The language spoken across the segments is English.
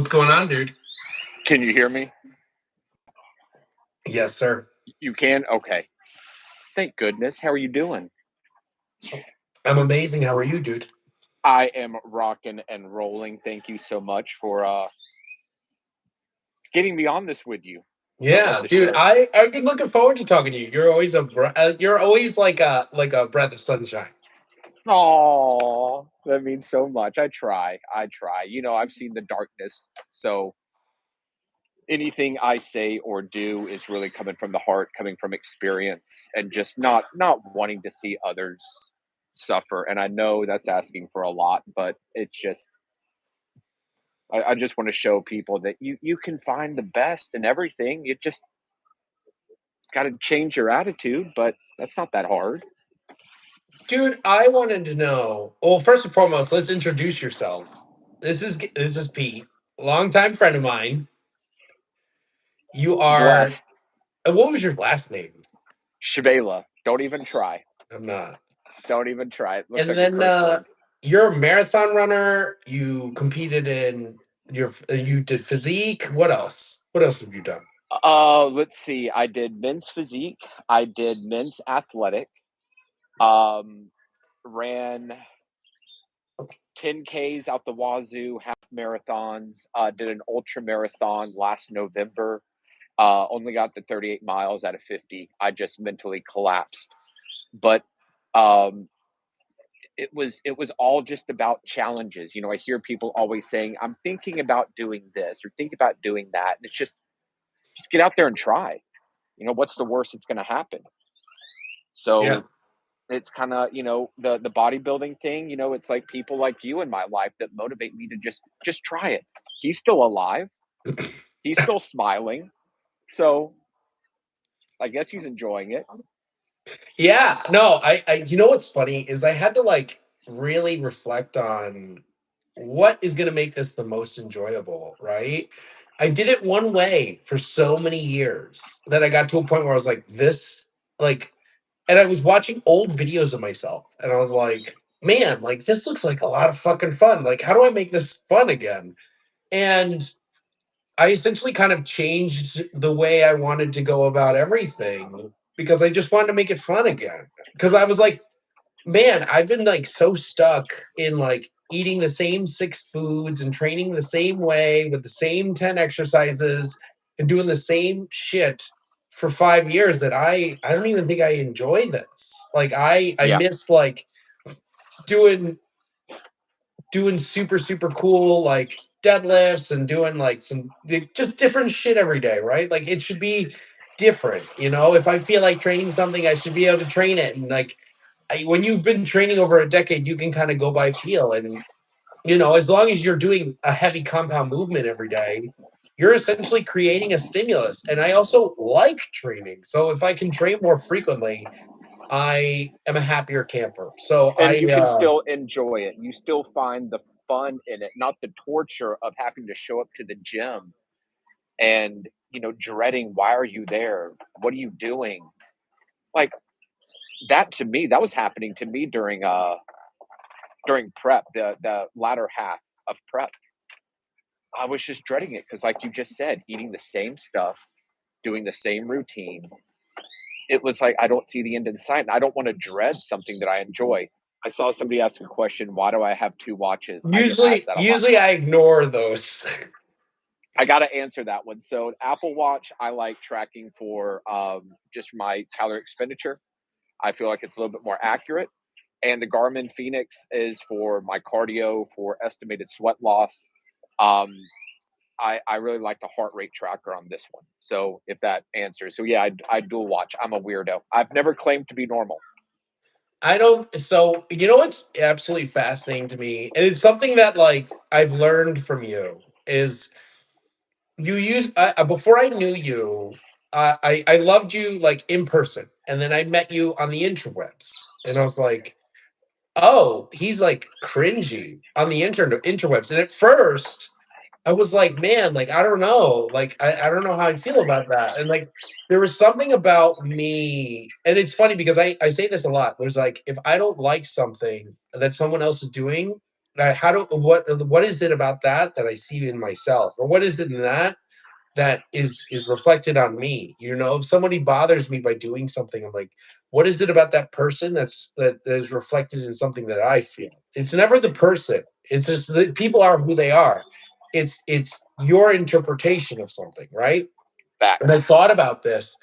What's going on, dude? Can you hear me? Yes, sir. You can? Okay. Thank goodness. How are you doing? I'm amazing. How are you, dude? I am rocking and rolling. Thank you so much for getting me on this with you. I love Yeah, the dude. show. I've been looking forward to talking to you. You're always you're always like a breath of sunshine. Oh, that means so much. I try. I try. I've seen the darkness. So anything I say or do is really coming from the heart, coming from experience, and just not wanting to see others suffer. And I know that's asking for a lot, but it's just I just want to show people that you can find the best in everything. You just got to change your attitude, but that's not that hard. Dude, I wanted to know. Well, first and foremost, let's introduce yourself. This is Pete, longtime friend of mine. You are. Blessed. What was your last name? Shabela. Don't even try. I'm not. Don't even try. It looks And like a then curse word. you're a marathon runner. You competed in you did physique. What else? What else have you done? Let's see. I did men's physique. I did men's athletic. Um, ran 10Ks out the wazoo, half marathons. Did an ultra marathon last November. Only got to 38 miles out of 50. I just mentally collapsed. But um, it was all just about challenges. I hear people always saying, "I'm thinking about doing this or think about doing that," and it's just get out there and try. What's the worst that's going to happen? Yeah. So it's kind of the bodybuilding thing. It's like people like you in my life that motivate me to just try it. He's still alive. He's still smiling. So I guess he's enjoying it. Yeah, no, I you know what's funny is I had to like really reflect on what is going to make this the most enjoyable, right? I did it one way for so many years that I got to a point where I was like, this, like, and I was watching old videos of myself and I was like, man, like, this looks like a lot of fucking fun. Like, how do I make this fun again? And I essentially kind of changed the way I wanted to go about everything because I just wanted to make it fun again. Because I was like, man, I've been like so stuck in like eating the same six foods and training the same way with the same 10 exercises and doing the same shit for 5 years that I don't even think I enjoy this. Like I Yeah. miss like doing super super cool like deadlifts and doing like some just different shit every day, right? Like it should be different, if I feel like training something I should be able to train it. And like when you've been training over a decade you can kind of go by feel. And as long as you're doing a heavy compound movement every day, you're essentially creating a stimulus. And I also like training, so if I can train more frequently I am a happier camper. So And I you can still enjoy it. You still find the fun in it, not the torture of having to show up to the gym and, dreading, why are you there? What are you doing? Like that to me, that was happening to me during prep, the latter half of prep. I was just dreading it because like you just said, eating the same stuff, doing the same routine. It was like I don't see the end in sight and I don't want to dread something that I enjoy. I saw somebody ask a question, why do I have two watches? I get asked that a lot. usually I ignore those. I got to answer that one. So Apple Watch, I like tracking for just my calorie expenditure. I feel like it's a little bit more accurate. And the Garmin Phoenix is for my cardio, for estimated sweat loss. Um, I really like the heart rate tracker on this one. So if that answers, so yeah, I dual watch. I'm a weirdo. I've never claimed to be normal. I don't. So what's absolutely fascinating to me, and it's something that like I've learned from you is you use before I knew you, I loved you like in person, and then I met you on the interwebs, and I was like, oh, he's like cringy on the interwebs, and at first I was like, man, like I don't know, like I don't know how I feel about that. And like there was something about me, and it's funny because I say this a lot. There's like if I don't like something that someone else is doing, what is it about that I see in myself, or what is it in that is reflected on me? If somebody bothers me by doing something, I'm like, what is it about that person that is reflected in something that I feel? It's never the person. It's just that people are who they are. It's your interpretation of something, right? And I Facts. thought about this,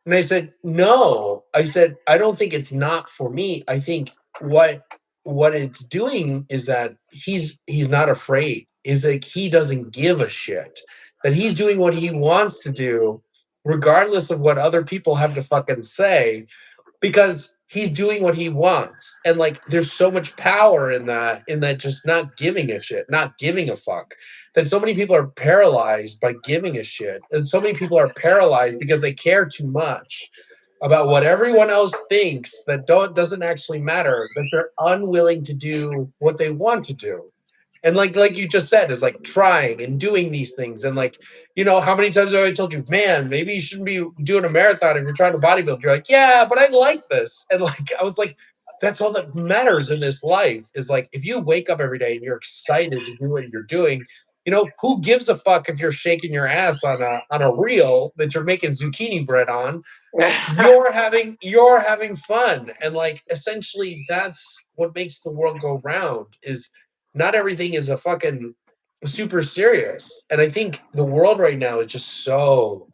and I said, no. I said, I don't think it's not for me. I think what it's doing is that he's not afraid. Is like he doesn't give a shit. That he's doing what he wants to do, regardless of what other people have to fucking say, because he's doing what he wants. And like there's so much power in that just not giving a shit, not giving a fuck. That so many people are paralyzed by giving a shit, and so many people are paralyzed because they care too much about what everyone else thinks that doesn't actually matter, that they're unwilling to do what they want to do. And like you just said, is like trying and doing these things. And like, how many times have I told you, man, maybe you shouldn't be doing a marathon if you're trying to bodybuild? You're like, yeah, but I like this. And like I was like, that's all that matters in this life, is like if you wake up every day and you're excited to do what you're doing, who gives a fuck if you're shaking your ass on a reel that you're making zucchini bread on? You're having fun. And like essentially that's what makes the world go round, is not everything is a fucking super serious. And I think the world right now is just so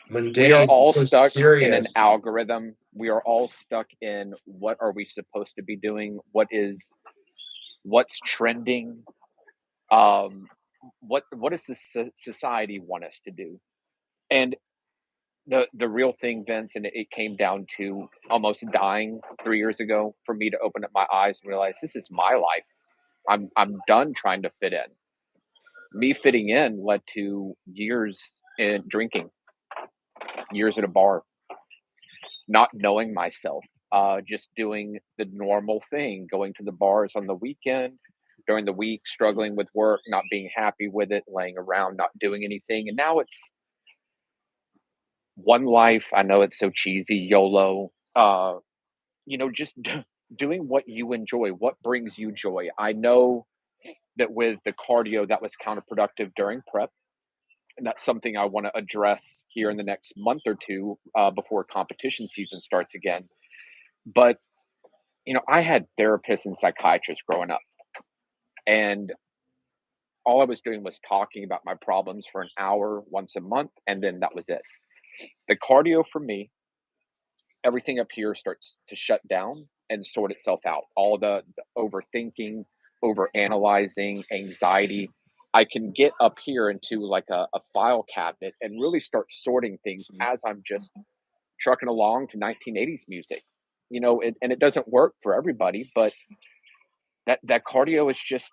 We are mundane, all so stuck in an serious. algorithm. We are all stuck in what are we supposed to be doing? What's trending? Um, what does the society want us to do? And the real thing, Vince, and it came down to almost dying 3 years ago for me to open up my eyes and realize this is my life. I'm done trying to fit in. Me fitting in led to years in drinking, years at a bar, not knowing myself, just doing the normal thing, going to the bars on the weekend, during the week, struggling with work, not being happy with it, laying around, not doing anything. And now it's one life. I know it's so cheesy, YOLO. Just doing what you enjoy, what brings you joy. I know that with the cardio, that was counterproductive during prep. And that's something I want to address here in the next month or two before competition season starts again. But I had therapists and psychiatrists growing up, and all I was doing was talking about my problems for an hour once a month, and then that was it. The cardio for me, everything up here starts to shut down and sort itself out. All the overthinking, over analyzing, anxiety. I can get up here into like a file cabinet and really start sorting things as I'm just trucking along to 1980s music. And it doesn't work for everybody, but that cardio is just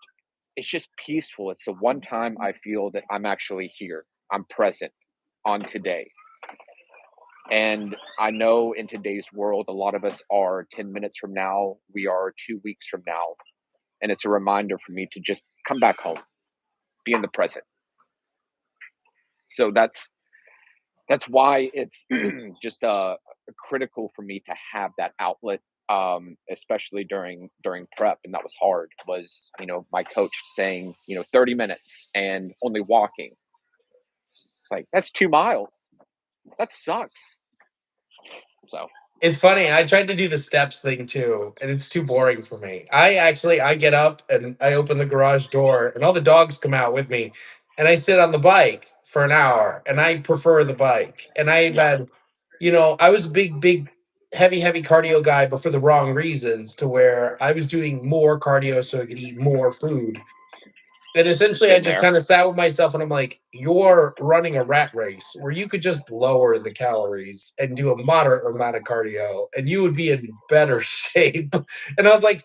it's just peaceful. It's the one time I feel that I'm actually here. I'm present on today. And I know in today's world, a lot of us are 10 minutes from now, we are 2 weeks from now. And it's a reminder for me to just come back home, be in the present. So that's why it's just critical for me to have that outlet, especially during prep. And that was hard. Was my coach saying 30 minutes and only walking. It's like that's 2 miles. That sucks. So It's funny. I tried to do the steps thing too, and it's too boring for me. I get up and I open the garage door, and all the dogs come out with me, and I sit on the bike for an hour, and I prefer the bike. And I've yeah, had, I was a big, heavy cardio guy, but for the wrong reasons, to where I was doing more cardio so I could eat more food. And essentially, I been just there. kind of sat with myself and I'm like, you're running a rat race where you could just lower the calories and do a moderate amount of cardio and you would be in better shape. And I was like,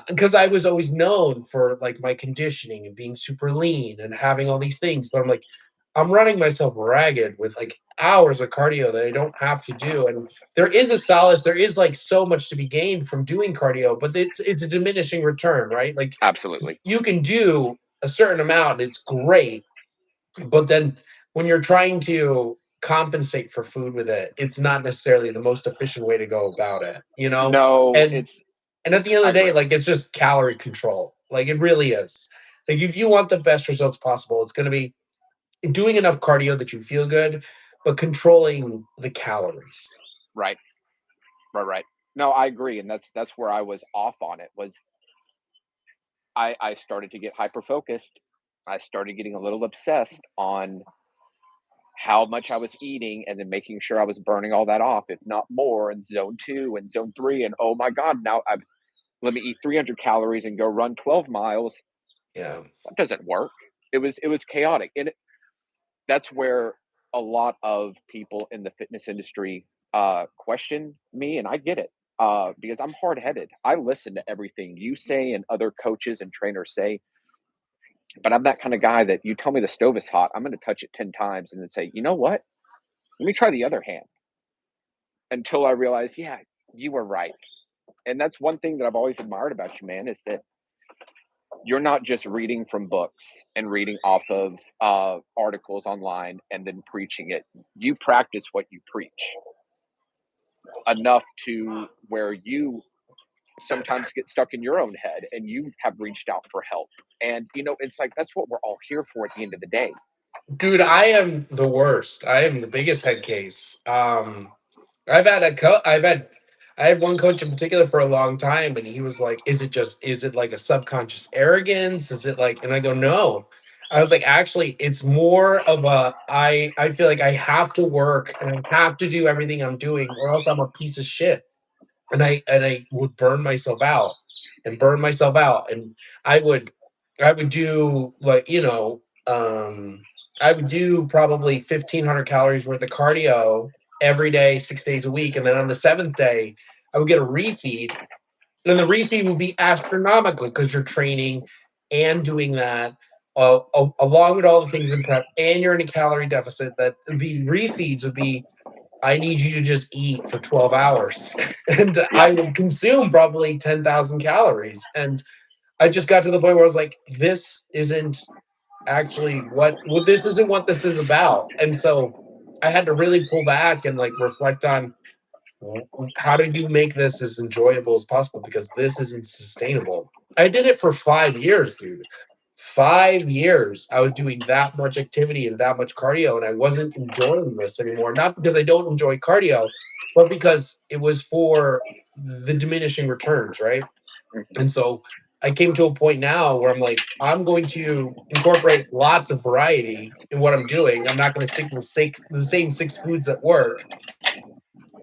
because I was always known for like my conditioning and being super lean and having all these things. But I'm like, I'm running myself ragged with like hours of cardio that I don't have to do. And there is a solace, there is like so much to be gained from doing cardio, but it's a diminishing return, right? Like Absolutely. you can do a certain amount, it's great, but then when you're trying to compensate for food with it, it's not necessarily the most efficient way to go about it, No, and it's and at the end I of the day, agree. like it's just calorie control. Like it really is. Like if you want the best results possible, it's going to be doing enough cardio that you feel good, but controlling the calories. Right. Right. Right. No, I agree, and that's where I was off on it. Was I started to get hyper focused. I started getting a little obsessed on how much I was eating and then making sure I was burning all that off, if not more, in zone 2 and zone 3. And oh my God, now I've let me eat 300 calories and go run 12 miles. Yeah. That doesn't work. It was chaotic. And that's where a lot of people in the fitness industry question me, and I get it because I'm hard headed. I listen to everything you say and other coaches and trainers say, but I'm that kind of guy that you tell me the stove is hot, I'm going to touch it 10 times and then say, you know what? Let me try the other hand until I realize, yeah, you were right. And that's one thing that I've always admired about you, man, is that you're not just reading from books and reading off of articles online and then preaching it. You practice what you preach enough to where you sometimes get stuck in your own head and you have reached out for help. And, it's like that's what we're all here for at the end of the day. Dude, I am the worst. I am the biggest head case. I had one coach in particular for a long time, and he was like, is it like a subconscious arrogance? Is it like, and I go, no. I was like, actually, it's more of I feel like I have to work and I have to do everything I'm doing, or else I'm a piece of shit. And I would burn myself out and burn myself out. And I would I would do like, I would do probably 1,500 calories worth of cardio every day, 6 days a week. And then on the seventh day, I would get a refeed. And the refeed would be astronomical because you're training and doing that along with all the things in prep, and you're in a calorie deficit. That the refeeds would be, I need you to just eat for 12 hours. And Yep. I would consume probably 10,000 calories. And I just got to the point where I was like, this isn't actually this isn't what this is about. And so I had to really pull back and like reflect on how do you make this as enjoyable as possible, because this isn't sustainable. I did it for 5 years, dude. 5 years I was doing that much activity and that much cardio, and I wasn't enjoying this anymore. Not because I don't enjoy cardio, but because it was for the diminishing returns, right? Mhm. And so I came to a point now where I'm like, I'm going to incorporate lots of variety in what I'm doing. I'm not going to stick to the same six foods that work.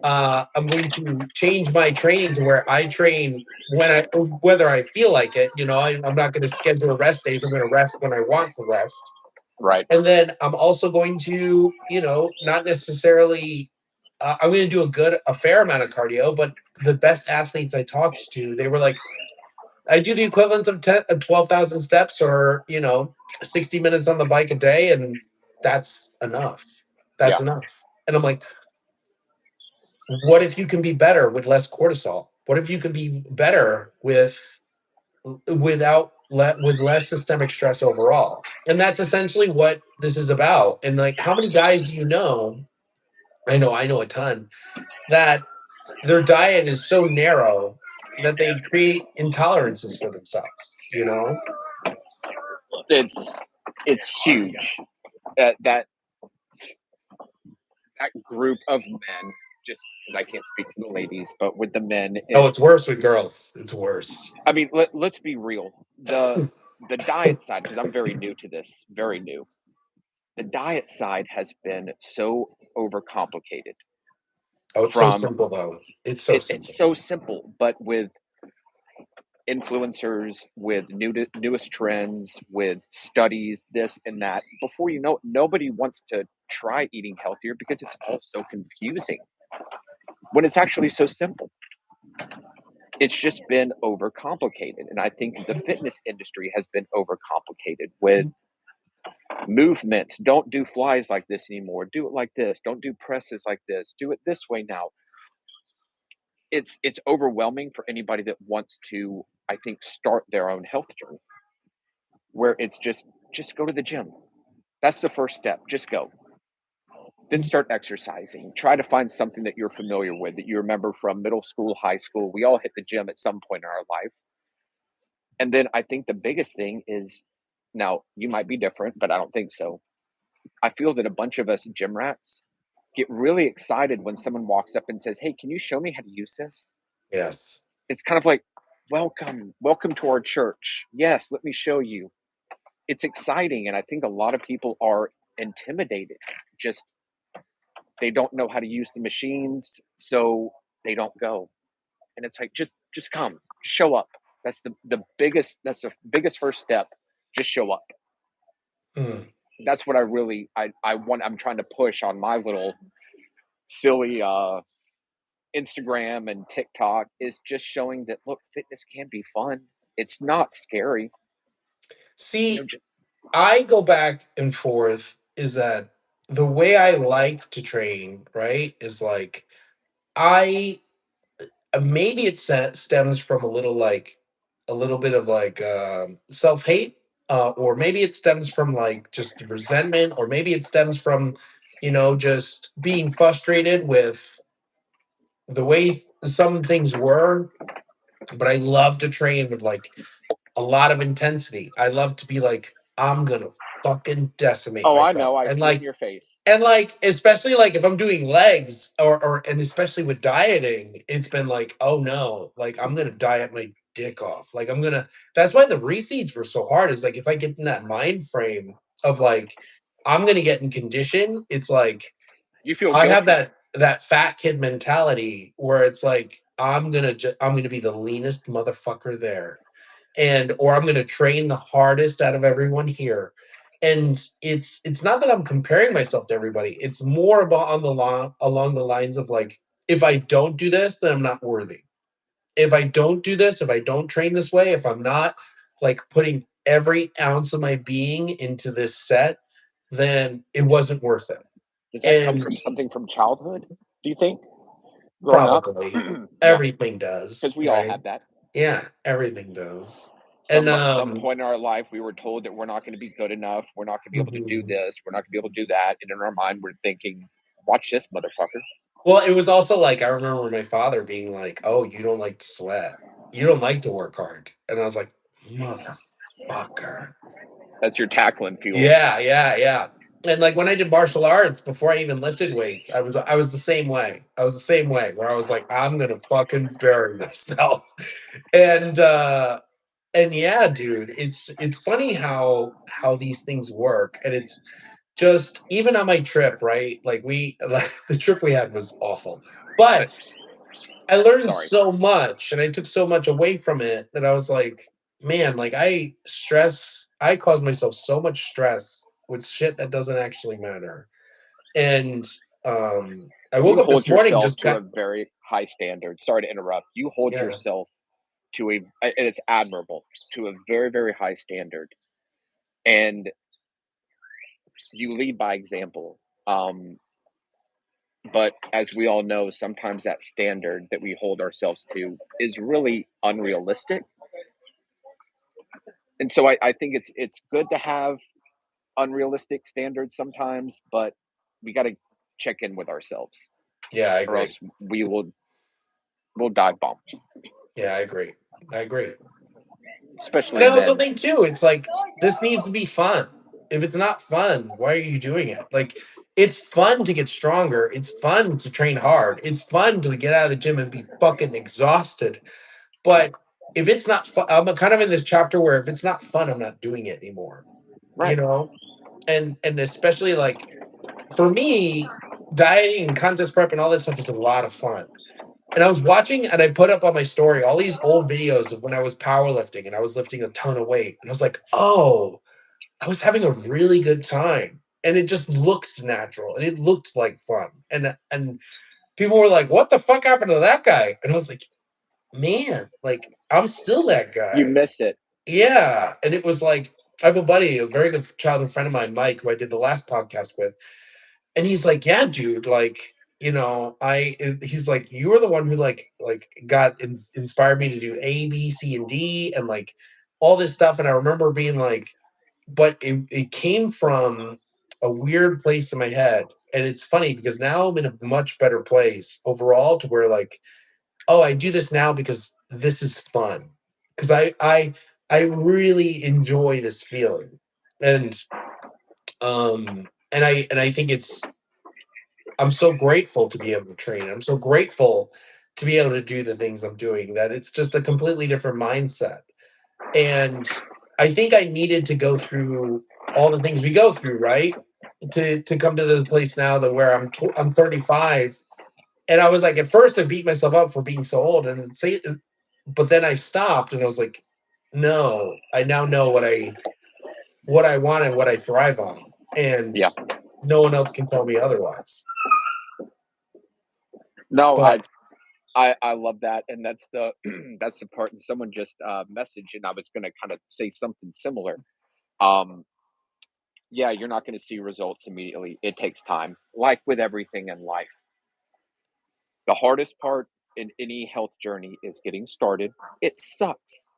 I'm going to change my training to where I train whether I feel like it. I'm not going to schedule rest days. I'm going to rest when I want to rest. Right. And then I'm also going to, not necessarily. I'm going to do a fair amount of cardio, but the best athletes I talked to, they were like, I do the equivalent of 12,000 steps, or 60 minutes on the bike a day, and that's enough. Yeah. That's enough. And I'm like, what if you can be better with less cortisol? What if you could be better with less systemic stress overall? And that's essentially what this is about. And like, how many guys do you know? I know a ton, that their diet is so narrow that they create intolerances for themselves. It's huge. That group of men, just because I can't speak for the ladies, but with the men, Oh, it's it's. worse with girls. It's worse. I mean, let's be real. The diet side, because I'm very new to this, very new. The diet side has been so overcomplicated. Oh, it's so From simple though. It's so it's simple. so simple, but with influencers, with newest trends, with studies, this and that, before you know it, nobody wants to try eating healthier because it's all so confusing when it's actually so simple. It's just been overcomplicated. And I think the fitness industry has been overcomplicated with movements. Don't do flies like this anymore. Do it like this. Don't do presses like this. Do it this way now. It's overwhelming for anybody that wants to, I think, start their own health journey where it's just go to the gym. That's the first step. Just go. Then start exercising. Try to find something that you're familiar with, that you remember from middle school, high school. We all hit the gym at some point in our life. And then I think the biggest thing is, now you might be different, but I don't think so. I feel that a bunch of us gym rats get really excited when someone walks up and says, "Hey, can you show me how to use this?" Yes. It's kind of like, welcome to our church. Yes, let me show you. It's exciting. And I think a lot of people are intimidated. Just they don't know how to use the machines, so they don't go. And it's like, just come, show up. That's the biggest first step. Just show up. Mm. That's what I'm trying to push on my little silly Instagram and TikTok, is just showing that, look, fitness can be fun. It's not scary. You know, See, just, I go back and forth is that the way I like to train, right, is like I maybe it stems from a little bit of like self-hate, or maybe it stems from like just resentment, or maybe it stems from just being frustrated with the way some things were. But I love to train with like a lot of intensity. I love to be like, I'm gonna fucking decimate oh, I myself. know. I And see it in like your face. and like especially like if I'm doing legs, or and especially with dieting, it's been like, oh no, like I'm gonna diet my dick off. Like I'm gonna that's why the refeeds were so hard, is like if I get in that mind frame of like I'm gonna get in condition, it's like You feel I have guilty. that fat kid mentality where it's like I'm gonna be the leanest motherfucker there, and or I'm going to train the hardest out of everyone here. And it's not that I'm comparing myself to everybody. It's more about on the along the lines of like, if I don't do this, then I'm not worthy. If I don't do this, if I don't train this way, if I'm not like putting every ounce of my being into this set, then it wasn't worth it. Does that come And from something from childhood? Do you think growing up? probably Yeah, everything because does, we all right? have that. Yeah, everything does. And Some point in our life, we were told that we're not going to be good enough. We're not going to be able to do mhm. this. We're not going to be able to do that. And in our mind, we're thinking, "Watch this, motherfucker." Well, it was also like I remember my father being like, "Oh, you don't like to sweat. You don't like to work hard." And I was like, "Motherfucker." That's your tackling fuel. Yeah, yeah, yeah. And like when I did martial arts before I even lifted weights, I was the same way. I was the same way where I was like, "I'm gonna fucking bury myself." And and yeah, dude, it's funny how these things work, and it's just even on my trip, right? Like we like the trip we had was awful. But I learned Sorry. so much and I took so much away from it that I was like, man, like I caused myself so much stress with shit that doesn't actually matter. And I woke You up hold this morning yourself just to got a very high standard. Sorry to interrupt. You hold yeah, yourself to and it's admirable, to a very, very high standard. And you lead by example. But as we all know, sometimes that standard that we hold ourselves to is really unrealistic. And so I think it's good to have unrealistic standards sometimes, but we got to check in with ourselves, yeah, I or agree. else we'll dive bomb, Yeah, I agree. I agree. And especially I also men. think too, it's like this needs to be fun. If it's not fun, why are you doing it? Like it's fun to get stronger. It's fun to train hard. It's fun to get out of the gym and be fucking exhausted. But if it's not fun, I'm kind of in this chapter where if it's not fun, I'm not doing it anymore. You Right. know? And especially like for me, dieting and contest prep and all that stuff is a lot of fun. And I was watching and I put up on my story all these old videos of when I was powerlifting and I was lifting a ton of weight. And I was like, oh, I was having a really good time. And it just looks natural and it looked like fun. And people were like, what the fuck happened to that guy? And I was like, man, like I'm still that You guy. miss it. Yeah. And it was like, I have a buddy, a very good childhood friend of mine, Mike, who I did the last podcast with. And he's like, "Yeah, dude, like, he's like, "You were the one who like got inspired me to do A, B, C, and D and like all this stuff." And I remember being like, but it came from a weird place in my head. And it's funny because now I'm in a much better place overall to where like, oh, I do this now because this is fun. Because I really enjoy this feeling. And I think I'm so grateful to be able to train. I'm so grateful to be able to do the things I'm doing, that it's just a completely different mindset. And I think I needed to go through all the things we go through, right? To come to the place now that where I'm 35, and I was like, at first I beat myself up for being so old, and say, but then I stopped and I was like, no, I now know what I want and what I thrive on, and Yeah. no one else can tell me otherwise. No, But I love that, and that's the that's the part. And someone just messaged, and I was going to kind of say something similar. Um, yeah, you're not going to see results immediately. It takes time, like with everything in life. The hardest part in any health journey is getting started. It sucks.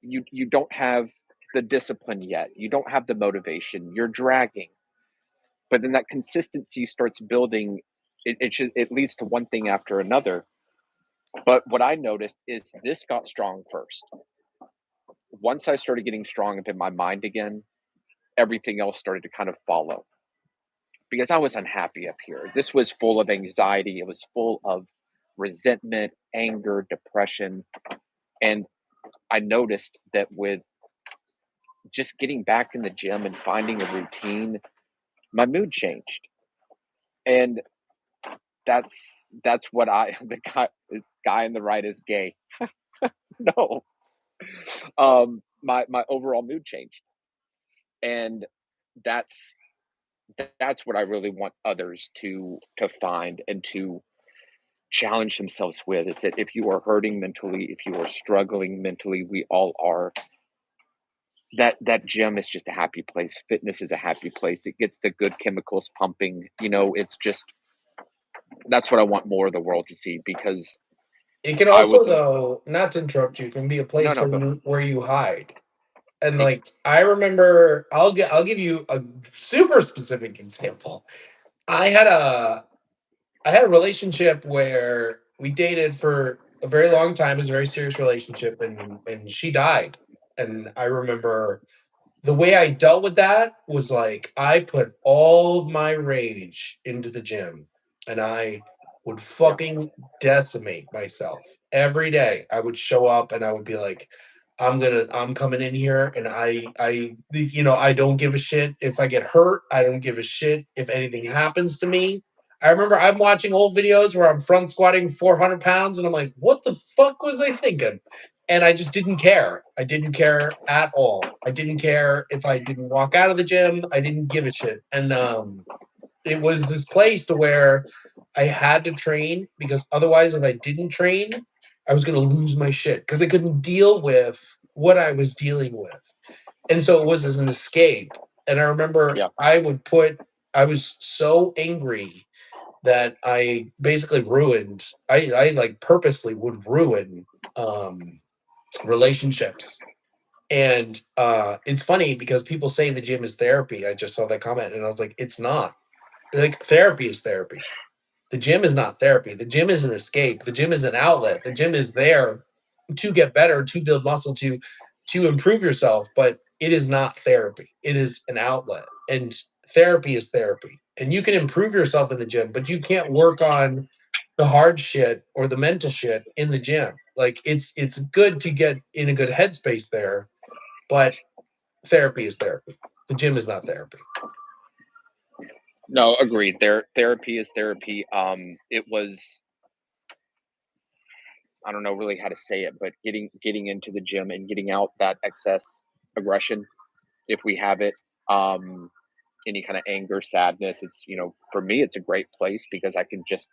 You don't have the discipline yet. You don't have the motivation. You're dragging, but then that consistency starts building. It leads to one thing after another. But what I noticed is this got strong first. Once I started getting strong into my mind again, everything else started to kind of follow because I was unhappy up here. This was full of anxiety, it was full of resentment, anger, depression. And I noticed that with just getting back in the gym and finding a routine, my mood changed. And that's what I the guy on the right is gay. No. My overall mood changed. And that's that's what I really want others to find and to challenge themselves with, is that if you are hurting mentally, if you are struggling mentally, we all are. That gym is just a happy place. Fitness is a happy place. It gets the good chemicals pumping. It's just that's what I want more of the world to see because it can I also, wasn't. though, not to interrupt you, can be a No, place no, where go. you hide. And It, like I remember, I'll give you a super specific example. I had a I had a relationship where we dated for a very long time. It was a very serious relationship, and she died. And I remember the way I dealt with that was like I put all of my rage into the gym, and I would yeah, fucking decimate myself every day. I would show up and I would be like, I'm coming in here, and I don't give a shit if I get hurt. I don't give a shit if anything happens to me. I remember I'm watching old videos where I'm front squatting 400 pounds, and I'm like, what the fuck was I thinking? And I just didn't care. I didn't care at all. I didn't care if I didn't walk out of the gym. I didn't give a shit. And it was this place to where I had to train, because otherwise, if I didn't train, I was going to lose my shit because I couldn't deal with what I was dealing with. And so it was as an escape. And I remember yeah. I was so angry that I basically I like purposely would ruin um relationships. And it's funny because people say the gym is therapy. I just saw that comment and I was like, it's not. Like, therapy is therapy. The gym is not therapy. The gym is an escape. The gym is an outlet. The gym is there to get better, to build muscle, to improve yourself, but it is not therapy. It is an outlet. And therapy is therapy. And you can improve yourself in the gym, but you can't work on the hard shit or the mental shit in the gym. Like, it's good to get in a good headspace there, but therapy is therapy. The gym is not therapy. No, agreed. Therapy is therapy. It was, I don't know really how to say it, but getting into the gym and getting out that excess aggression, if we have it, um, any kind of anger, sadness. It's, for me, it's a great place because I can just,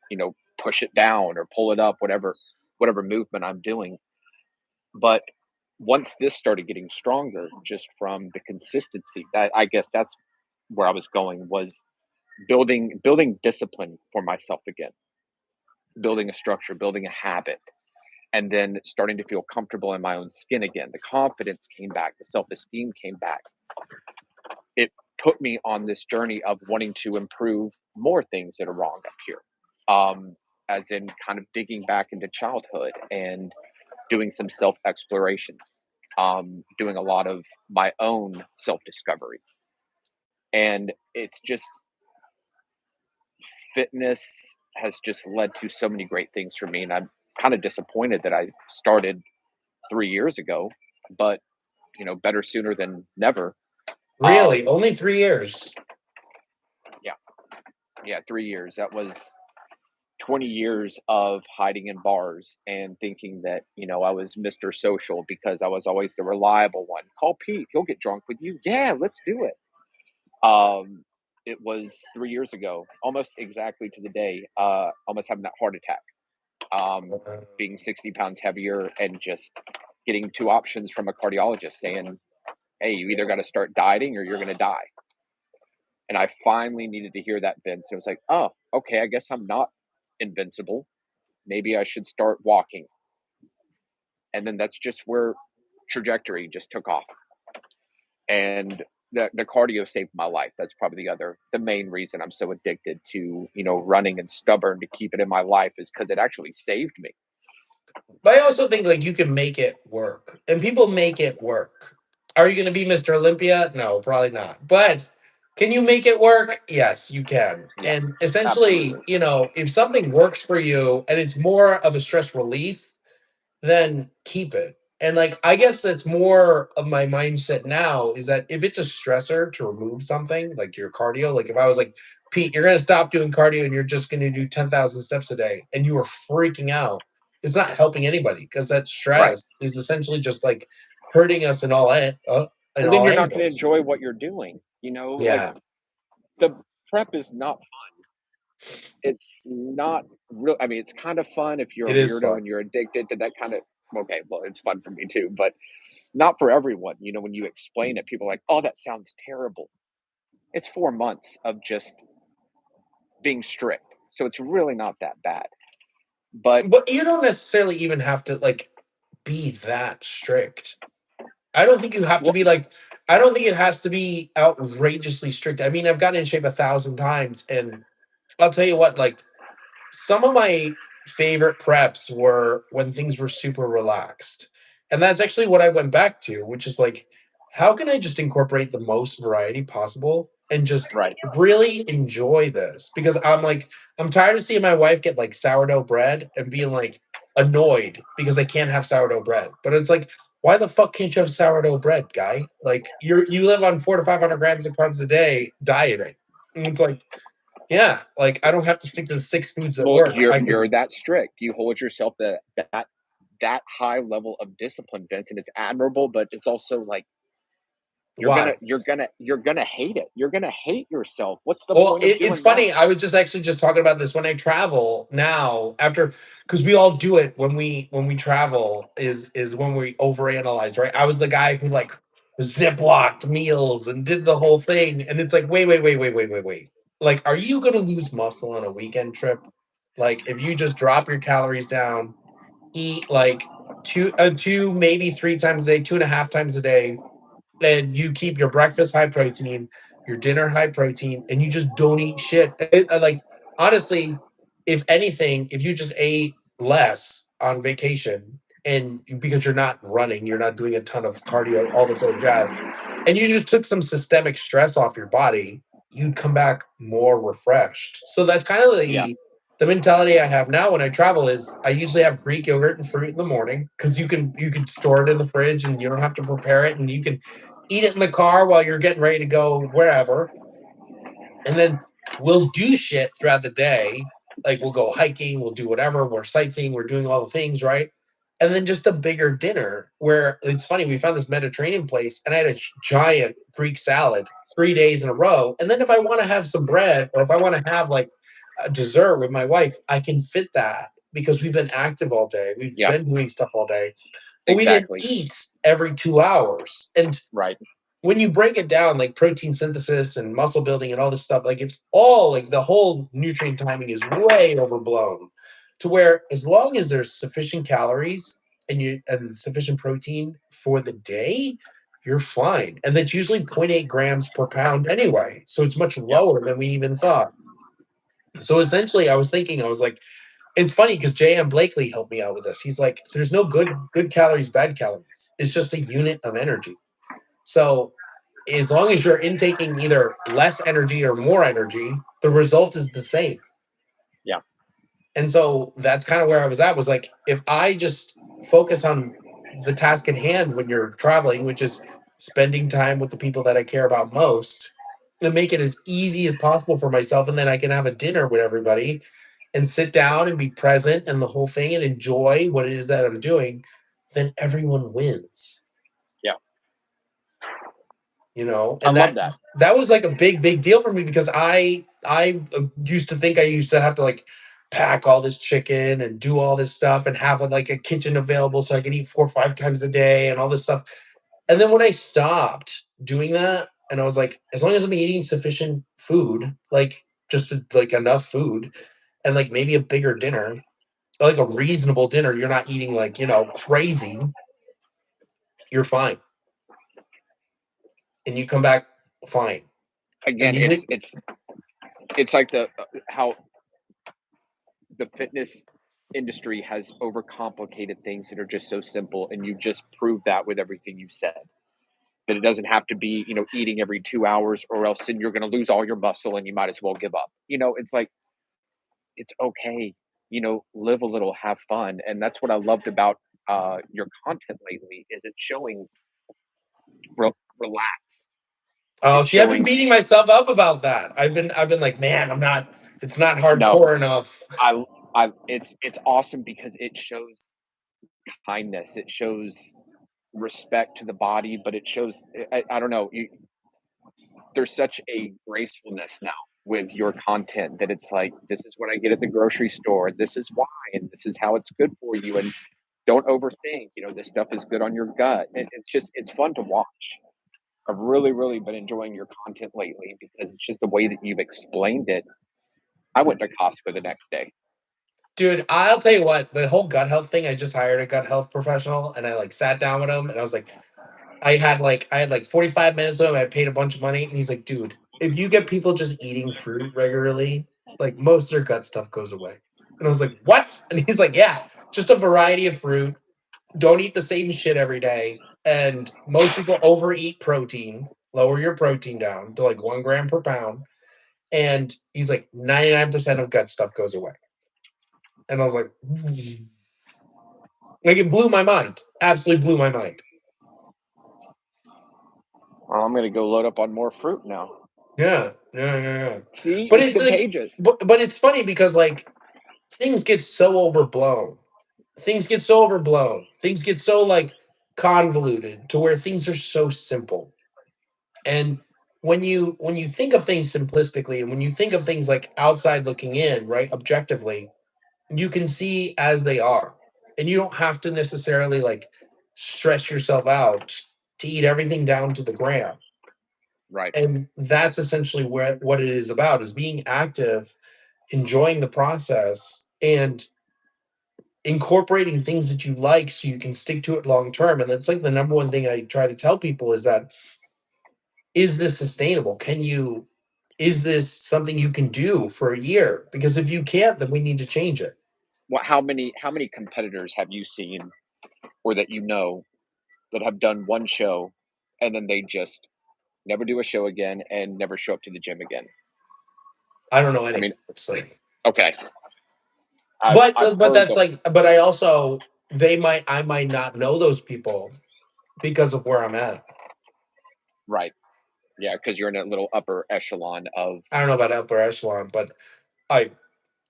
push it down or pull it up, whatever movement I'm doing. But once this started getting stronger, just from the consistency, that I guess that's where I was going, was building discipline for myself again, building a structure, building a habit, and then starting to feel comfortable in my own skin again. The confidence came back, the self-esteem came back. It put me on this journey of wanting to improve more things that are wrong up here. As in kind of digging back into childhood and doing some self exploration. doing a lot of my own self discovery. And it's just fitness has just led to so many great things for me. And I'm kind of disappointed that I started 3 years ago, but better sooner than never. Really? Um, Only 3 years? yeah, yeah, 3 years. That was 20 years of hiding in bars and thinking that, I was Mr. Social because I was always the reliable one. Call Pete, he'll get drunk with you. Yeah, let's do it. Um, it was 3 years ago, almost exactly to the day, almost having that heart attack, being 60 pounds heavier and just getting two options from a cardiologist saying, hey, you either got to start dieting or you're going to die. And I finally needed to hear that, Vince. And it was like, oh, okay, I guess I'm not invincible. Maybe I should start walking. And then that's just where trajectory just took off. And the cardio saved my life. That's probably the main reason I'm so addicted to, running and stubborn to keep it in my life is because it actually saved me. But I also think like you can make it work, and people make it work. Are you going to be Mr. Olympia? No, probably not. But can you make it work? Yes, you can. Yeah, And essentially, absolutely. if something works for you and it's more of a stress relief, then keep it. And like I guess that's more of my mindset now is that if it's a stressor to remove something like your cardio, like if I was like, Pete, you're gonna stop doing cardio and you're just gonna do 10,000 steps a day, and you were freaking out, it's not helping anybody because that Right. stress is essentially just like hurting us in And then all you're not going to angles. enjoy what you're doing. Like Yeah, the prep is not it's not real. I mean, it's kind of fun if you're a it is weirdo fun. and you're addicted to that kind of. Okay, well, it's fun for me too, but not for everyone. When you explain it, people are like, "Oh, that sounds terrible." It's 4 months of just being strict, so it's really not that bad. But But you don't necessarily even have to like be that strict. I don't think you have to well, be like, I don't think it has to be outrageously strict. I mean, I've gotten in shape 1,000 times, and I'll tell you what, like some of my favorite preps were when things were super relaxed. And that's actually what I went back to, which is like, how can I just incorporate the most variety possible and just right, really enjoy this? Because I'm like, I'm tired of seeing my wife get like sourdough bread and being like annoyed because I can't have sourdough bread. But it's like, why the fuck can't you have sourdough bread, guy? Like you live on 400 to 500 grams of carbs a day dieting. And it's like, yeah, like I don't have to stick to the 6 foods at well, work. you're I you're can that strict. You hold yourself to that high level of discipline, Vince, and it's admirable. But it's also like you're gonna why? you're gonna you're gonna hate it. You're gonna hate yourself. What's the Well, point of it's doing that? funny. I was just actually just talking about this when I travel now after because we all do it when we travel is when we overanalyze, right? I was the guy who like ziplocked meals and did the whole thing, and it's like, wait. Like, are you gonna lose muscle on a weekend trip? Like, if you just drop your calories down, eat like two, maybe 3 times a day, 2.5 times a day, and you keep your breakfast high protein, your dinner high protein, and you just don't eat shit. Like honestly, if anything, if you just ate less on vacation and because you're not running, you're not doing a ton of cardio, all this other jazz, and you just took some systemic stress off your body, you'd come back more refreshed. So that's kind of Yeah, the mentality I have now when I travel is I usually have Greek yogurt and fruit in the morning because you can store it in the fridge and you don't have to prepare it and you can eat it in the car while you're getting ready to go wherever. And then we'll do shit throughout the day. Like we'll go hiking, we'll do whatever, we're sightseeing, we're doing all the things, right? And then just a bigger dinner where it's funny, we found this Mediterranean place and I had a giant Greek salad 3 days in a row. And then if I want to have some bread or if I want to have like a dessert with my wife, I can fit that because we've been active all day. We've yeah, been doing stuff all day, but we didn't exactly. eat every 2 hours. And Right. when you break it down, like protein synthesis and muscle building and all this stuff, like it's all like the whole nutrient timing is way overblown to where as long as there's sufficient calories and sufficient protein for the day, you're fine. And that's usually zero point 0.8 grams per pound anyway. So it's much Yeah. lower than we even thought. So essentially, I was thinking, I was like, It's funny because J.M. Blakely helped me out with this. He's like, there's no good calories, bad calories. It's just a unit of energy. So as long as you're intaking either less energy or more energy, the result is the same. Yeah. And so that's kind of where I was at, was like, if I just focus on the task at hand when you're traveling, which is spending time with the people that I care about most, and make it as easy as possible for myself. And then I can have a dinner with everybody and sit down and be present and the whole thing and enjoy what it is that I'm doing, then everyone wins. Yeah. I And love that that. that was like a big deal for me, because I used to think I used to have to like pack all this chicken and do all this stuff and have like a kitchen available so I could eat 4 or 5 times a day and all this stuff. And then when I stopped doing that, and I was like, as long as I'm eating sufficient food, like like enough food, and like maybe a bigger dinner, like a reasonable dinner, you're not eating like, crazy, you're fine. And you come back fine. And Again, you it's like the how the fitness industry has overcomplicated things that are just so simple, and you just proved that with everything you said. That it doesn't have to be, eating every 2 hours, or else then you're going to lose all your muscle and you might as well give up. It's like it's okay. Live a little, have fun, and that's what I loved about your content lately. Is it showing relaxed? Oh, It's see, I've been showing beating myself up about that. I've been like, man, it's not no. hardcore enough. It's awesome because it shows kindness. It shows respect to the body, but it shows I don't know. There's such a gracefulness now with your content that it's like, this is what I get at the grocery store. This is why, and this is how it's good for you. And don't overthink. This stuff is good on your gut. It's fun to watch. I've really, really been enjoying your content lately because it's just the way that you've explained it. I went to Costco the next day. Dude, I'll tell you what, the whole gut health thing, I just hired a gut health professional and I like sat down with him and I was like, I had like 45 minutes with him. I paid a bunch of money and he's like, dude, if you get people just eating fruit regularly, like most of their gut stuff goes away. And I was like, what? And he's like, yeah, just a variety of fruit. Don't eat the same shit every day. And most people overeat protein. Lower your protein down to like 1 gram per pound. And he's like, 99% of gut stuff goes away. And I was like, like it blew my mind. Absolutely blew my mind. Well, I'm going to go load up on more fruit now. Yeah. See, But it's it's like, contagious. but it's funny because like things get so overblown. Things get so like convoluted to where things are so simple. And when you think of things simplistically, and when you think of things like outside looking in, right, objectively, you can see as they are. And you don't have to necessarily like stress yourself out to eat everything down to the gram. Right. And that's essentially what it is about, is being active, enjoying the process, and incorporating things that you like so you can stick to it long term. And that's like the number one thing I try to tell people is that, is this sustainable? Is this something you can do for a year? Because if you can't, then we need to change it. How many competitors have you seen, or that that have done one show and then they just never do a show again and never show up to the gym again? I don't know I any. mean, It's like, okay, I've but heard that's the like, but I might not know those people because of where I'm at. right, yeah, because you're in a little upper echelon of I don't know about upper echelon, but I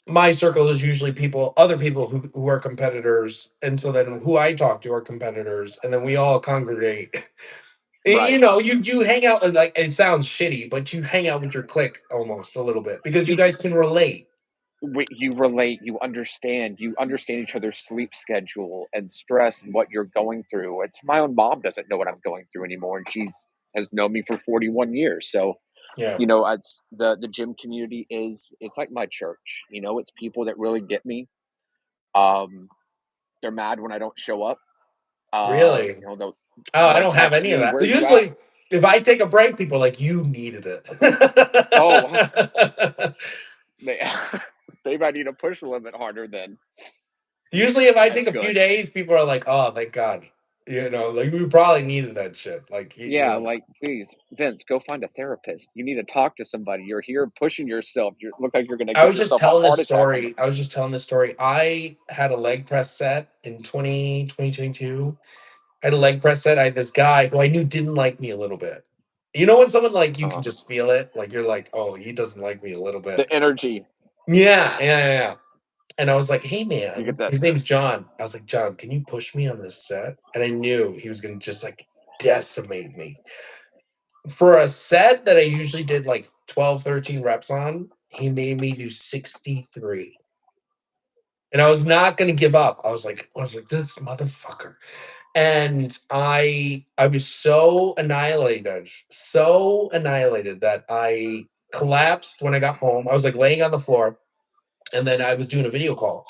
my circle is usually other people who are competitors, and so then who I talk to are competitors, and then we all congregate. right. You hang out with, like, it sounds shitty, but you hang out with your clique almost a little bit because you Be, guys can relate. you relate, you understand each other's sleep schedule and stress and what you're going through. It's my own mom doesn't know what I'm going through anymore, and she's has known me for 41 years. So Yeah, it's the gym community it's like my church. It's people that really get me. Um, they're mad when I don't show up. really. They'll Oh, I they'll don't have text any of me, that. "Where you at?" Usually, if I take a break, people are like, you needed it. Oh, they Maybe I need to push a little bit harder then. Usually, if I take That's a few good. days, people are like, "Oh, thank God." Like we probably needed that shit. Like, Yeah, like, please, Vince, go find a therapist. You need to talk to somebody. You're here pushing yourself. You look like you're gonna I give was just yourself a telling heart this attack on the story. I was just telling this story. I had a leg press set in 2022. I had a leg press set. I had this guy who I knew didn't like me a little bit. You know when someone like you can uh, just feel it, like you're like, oh, he doesn't like me a little bit. the energy. Yeah. And I was like, hey You get man, that. his name's John. I was like, John, can you push me on this set? And I knew he was gonna just like decimate me. For a set that I usually did like 12, 13 reps on, he made me do 63. And I was not gonna give up. I was like, this motherfucker. And I was so annihilated that I collapsed when I got home. I was like laying on the floor, and then I was doing a video call,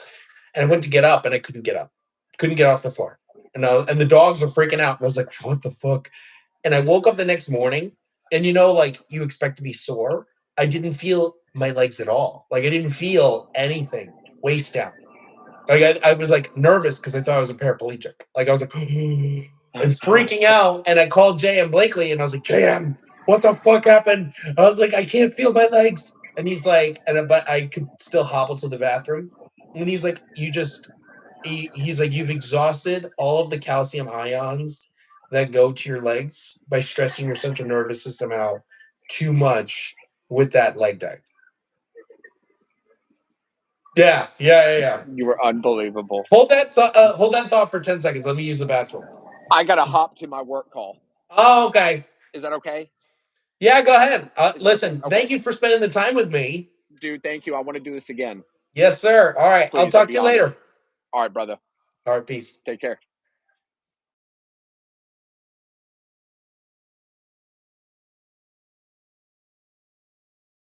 and I went to get up, and I couldn't get up, couldn't get off the floor, and the dogs were freaking out. And I was like, what the fuck? And I woke up the next morning, and like you expect to be sore. I didn't feel my legs at all. Like I didn't feel anything, waist down. Like I was like nervous because I thought I was a paraplegic. Like I was like and freaking out. And I called JM Blakely and I was like, JM, what the fuck happened? I was like, I can't feel my legs. And he's like, but I could still hobble to the bathroom. And he's like, he's like, you've exhausted all of the calcium ions that go to your legs by stressing your central nervous system out too much with that leg day. Yeah. You were unbelievable. Hold that thought for 10 seconds. Let me use the bathroom. I gotta hop to my work call. Oh, okay. Is that okay? Yeah, go ahead. Listen, Okay. thank you for spending the time with me. Dude, thank you. I want to do this again. Yes, sir. All right. Please, I'll I'd talk be to you honored. later. All right, brother. All right. Peace. Take care.